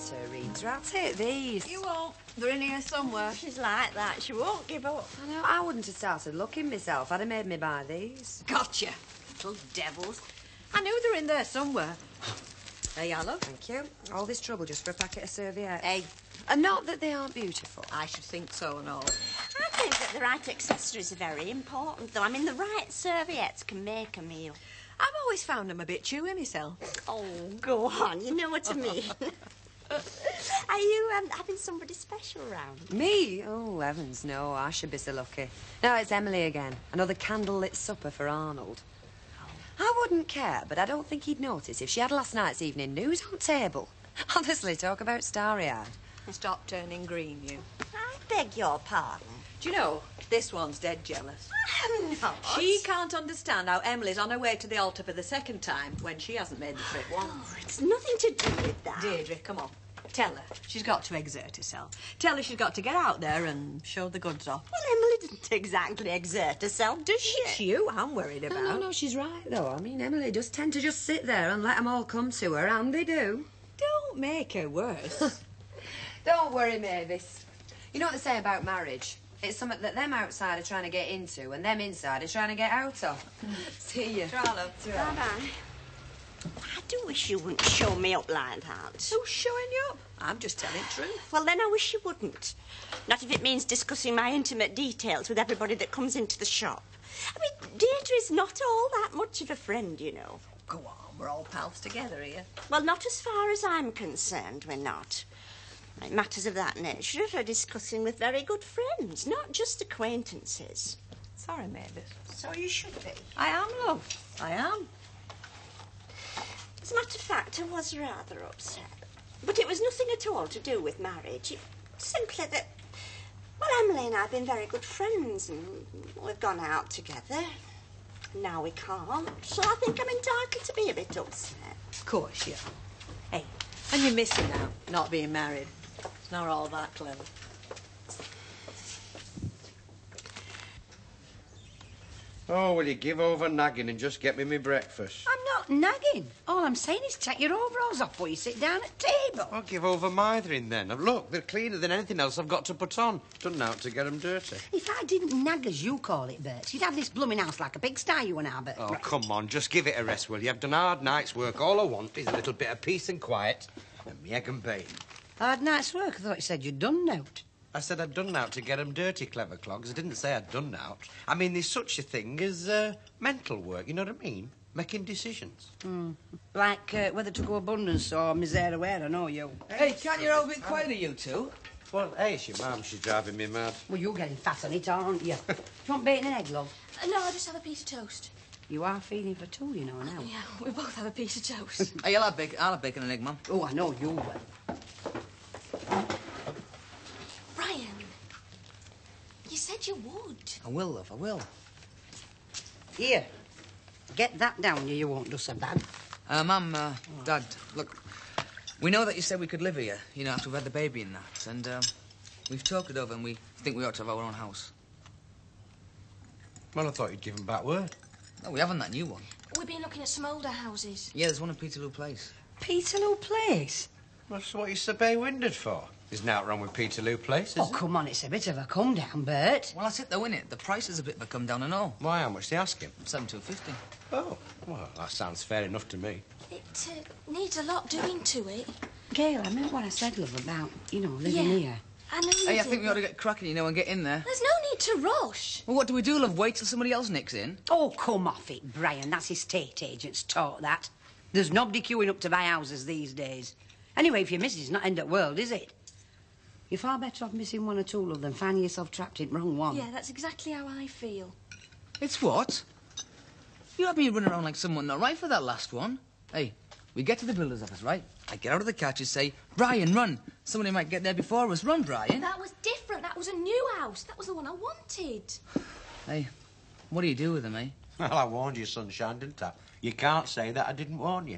better, Rita. I'll take these. You won't. They're in here somewhere. She's like that. She won't give up. I know, I wouldn't have started looking myself. I'd have made me buy these. Gotcha. Little devils. I knew they were in there somewhere. Hey, Yellow. Thank you. All this trouble just for a packet of serviettes. Hey. And not that they aren't beautiful. I should think so and all. I think that the right accessories are very important, though. I mean, the right serviettes can make a meal. I've always found them a bit chewy myself. Oh, go on. You know what I mean. Are you having somebody special round? Me? Oh, heavens, no. I should be so lucky. No, it's Emily again. Another candlelit supper for Arnold. I wouldn't care, but I don't think he'd notice if she had last night's evening news on table. Honestly, talk about starry-eyed. Stop turning green, you. I beg your pardon. Do you know, this one's dead jealous. I'm not. She can't understand how Emily's on her way to the altar for the second time when she hasn't made the trip once. Oh, it's nothing to do with that. Deirdre, come on. Tell her she's got to exert herself. Tell her she's got to get out there and show the goods off. Well, Emily didn't exactly exert herself, does she? It's you I'm worried about. No, she's right, though. I mean, Emily does tend to just sit there and let them all come to her, and they do. Don't make her worse. Don't worry, Mavis. You know what they say about marriage? It's something that them outside are trying to get into and them inside are trying to get out of. See you. Try, love. Bye-bye. I do wish you wouldn't show me up like that. Who's showing you up? I'm just telling the truth. Well, then I wish you wouldn't. Not if it means discussing my intimate details with everybody that comes into the shop. I mean, Deirdre's not all that much of a friend, you know. Go on, we're all pals together here. Well, not as far as I'm concerned, we're not. Like matters of that nature are discussing with very good friends, not just acquaintances. Sorry, Mavis. So you should be. I am, love. I am. As a matter of fact, I was rather upset. But it was nothing at all to do with marriage. It simply that, well, Emily and I have been very good friends and we've gone out together. Now we can't, so I think I'm entitled to be a bit upset. Of course, yeah. Hey, and you're missing out, not being married. It's not all that clever. Oh, will you give over nagging and just get me my breakfast? I'm not nagging. All I'm saying is take your overalls off before you sit down at table. I'll give over mithering then. Look, they're cleaner than anything else I've got to put on. Done out to get them dirty. If I didn't nag, as you call it, Bert, you'd have this blooming house like a pigsty, you and I, Bert. Oh, Right. come on, just give it a rest, will you? I've done a hard night's work. All I want is a little bit of peace and quiet and me egg and bacon. Hard night's work. I thought you said you'd done out. I said I'd done out to get them dirty, clever clogs. I didn't say I'd done out. I mean, there's such a thing as mental work, you know what I mean? Making decisions. Like whether to go abundance or misere where, I know you. Hey, can't you all be quieter, you two? Well, hey, it's your mum. She's driving me mad. Well, you're getting fat on it, aren't you? Do you want bacon and egg, love? No, I'll just have a piece of toast. You are feeling for two, you know, now. Yeah, we both have a piece of toast. Hey, I'll have bacon and egg, Mum. Oh, I know you will. Bryan, you said you would. I will, love, I will. Here, get that down, you won't do so bad. Mum, Dad, look, we know that you said we could live here, you know, after we've had the baby and that, and we've talked it over and we think we ought to have our own house. Well, I thought you'd given back word. No, we haven't that new one. We've been looking at some older houses. Yeah, there's one in Peterloo Place. Peterloo Place? That's what you so bay-winded for. There's nothing wrong with Peterloo Place, is Oh, there? come on, it's a bit of a come-down, Bert. Well, that's it, though, innit? The price is a bit of a come down and all. Why, how much they asking? $7,250. Oh, well, that sounds fair enough to me. It needs a lot doing to it. Gail, I meant what I said, love, about, you know, living here. I know you Hey, I did, think we ought to but get cracking, you know, and get in there. there's no need to rush. Well, what do we do, love? Wait till somebody else nicks in? Oh, come off it, Bryan. That's estate agents taught that. There's nobody queuing up to buy houses these days. Anyway, if your missus is not end of world, is it? You're far better off missing one or two, love, than finding yourself trapped in the wrong one. Yeah, that's exactly how I feel. It's what? You had me running around like someone not right for that last one. Hey, we get to the builder's office, right? I get out of the carriage and say, Bryan, run. Somebody might get there before us. Run, Bryan. That was different. That was a new house. That was the one I wanted. Hey, what do you do with them, eh? Well, I warned you, sunshine, didn't I? You can't say that I didn't warn you.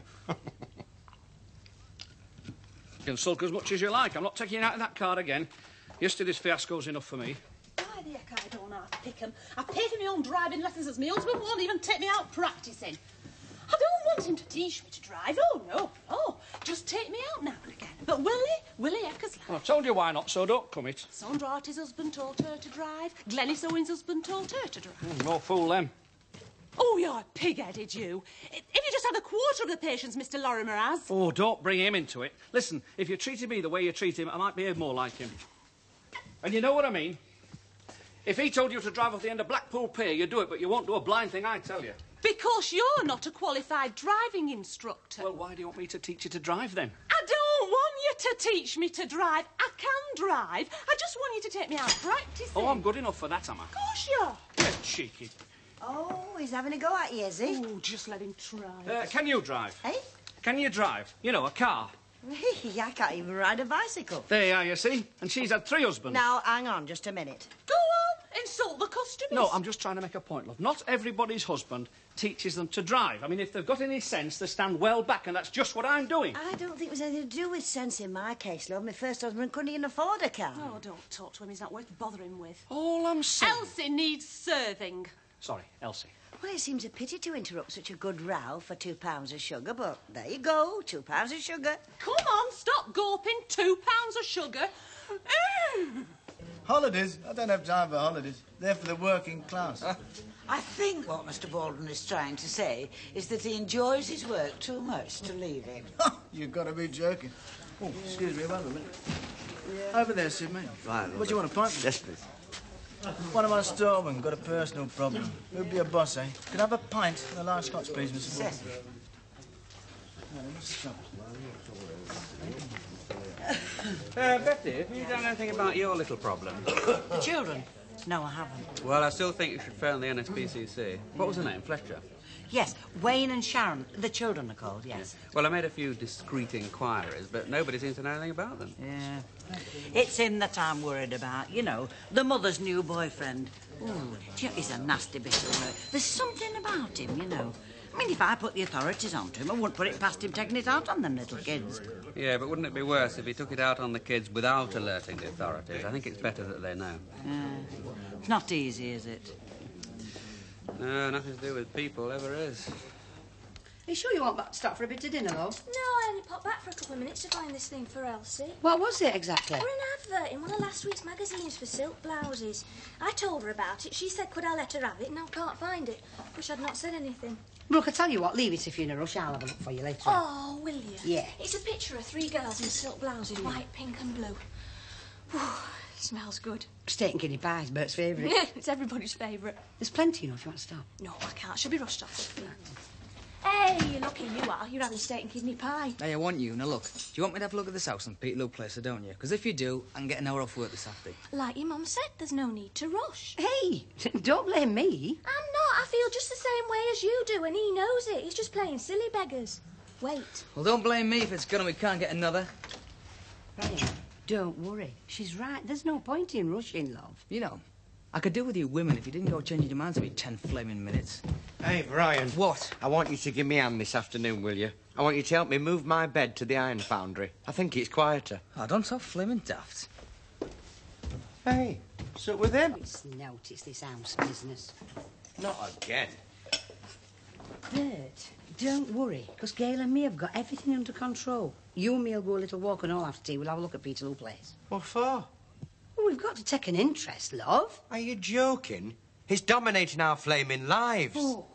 You can sulk as much as you like. I'm not taking you out of that car again. Yesterday's fiasco's enough for me. Why the heck I don't have to pick 'em? I pay for my own driving lessons as my husband won't even take me out practising. I don't want him to teach me to drive. Oh, no, no. Just take me out now and again. But Willie Eckersley. I told you why not, so don't come it. Sondrati's husband told her to drive. Glennie Owen's husband told her to drive. No fool them. Oh, you're pig-headed, you. If you just had a quarter of the patience Mr. Lorimer has. Oh, don't bring him into it. Listen, if you treated me the way you treat him, I might behave more like him. And you know what I mean? If he told you to drive off the end of Blackpool Pier, you'd do it, but you won't do a blind thing, I tell you. Because you're not a qualified driving instructor. Well, why do you want me to teach you to drive, then? I don't want you to teach me to drive. I can drive. I just want you to take me out practicing. Oh, I'm good enough for that, am I? Of course you are. You're cheeky. Oh, he's having a go at you, is he? Oh, just let him try. Can you drive? Hey? Can you drive? You know, a car. I can't even ride a bicycle. There you are, you see. And she's had 3 husbands. Now, hang on just a minute. Go on, insult the customers. No, I'm just trying to make a point, love. Not everybody's husband teaches them to drive. I mean, if they've got any sense, they stand well back, and that's just what I'm doing. I don't think there's anything to do with sense in my case, love. My first husband couldn't even afford a car. Oh, don't talk to him. He's not worth bothering with. All I'm saying... Elsie needs serving. Sorry, Elsie. Well, it seems a pity to interrupt such a good row for £2 of sugar, but there you go, £2 of sugar. Come on, stop gawping. £2 of sugar. Holidays? I don't have time for holidays. They're for the working class. I think what Mr. Baldwin is trying to say is that he enjoys his work too much to leave him. You've got to be joking. Oh, excuse me, wait a minute. Over there, Sidney. Right, What do you want, a pint? Yes, please. One of our storemen got a personal problem. Who'd be a boss, eh? Could I have a pint and a large scotch, please, Mr. Baldwin? Betty, have you done anything about your little problem? The children? No, I haven't. Well, I still think you should phone the NSPCC. What was her name? Fletcher? Yes, Wayne and Sharon. The children are called, yes. Well, I made a few discreet inquiries, but nobody seems to know anything about them. Yeah. It's him that I'm worried about, you know, the mother's new boyfriend. Ooh, he's a nasty bit of work. There's something about him, you know. I mean, if I put the authorities onto him, I wouldn't put it past him taking it out on them little kids. Yeah, but wouldn't it be worse if he took it out on the kids without alerting the authorities? I think it's better that they know. It's not easy, is it? No, nothing to do with people ever is. Are you sure you won't stop for a bit of dinner, love? No, I only popped back for a couple of minutes to find this thing for Elsie. What was it exactly? We're an advert in one of last week's magazines for silk blouses. I told her about it. She said, could I let her have it? Now I can't find it. Wish I'd not said anything. Look, I tell you what, leave it if you're in a rush. I'll have a look for you later. Oh, will you? Yeah. It's a picture of 3 girls in silk blouses, white, pink and blue. Whew, smells good. Steak and kidney pie is Bert's favourite. Yeah, it's everybody's favourite. There's plenty, you know, if you want to stop. No, I can't. She'll be rushed off. Hey, lucky you are. You're having steak and kidney pie. Hey, I want you. Now, look, do you want me to have a look at this house and Peterloo Place, don't you? Because if you do, I can get an hour off work this afternoon. Like your mum said, there's no need to rush. Hey, don't blame me. I'm not. I feel just the same way as you do, and he knows it. He's just playing silly beggars. Wait. Well, don't blame me if it's gone and we can't get another. Brian, don't worry. She's right. There's no point in rushing, love. You know, I could do with you women if you didn't go changing your minds every 10 flaming minutes. Hey, Brian. What? I want you to give me a hand this afternoon, will you? I want you to help me move my bed to the iron foundry. I think it's quieter. Oh, don't so flaming daft. Hey, sit with him. It's notice this house business. Not again. Bert, don't worry, because Gail and me have got everything under control. You and me will go a little walk, and all after tea we'll have a look at Peterloo Place. What for? Well, we've got to take an interest, love. Are you joking? He's dominating our flaming lives. Oh,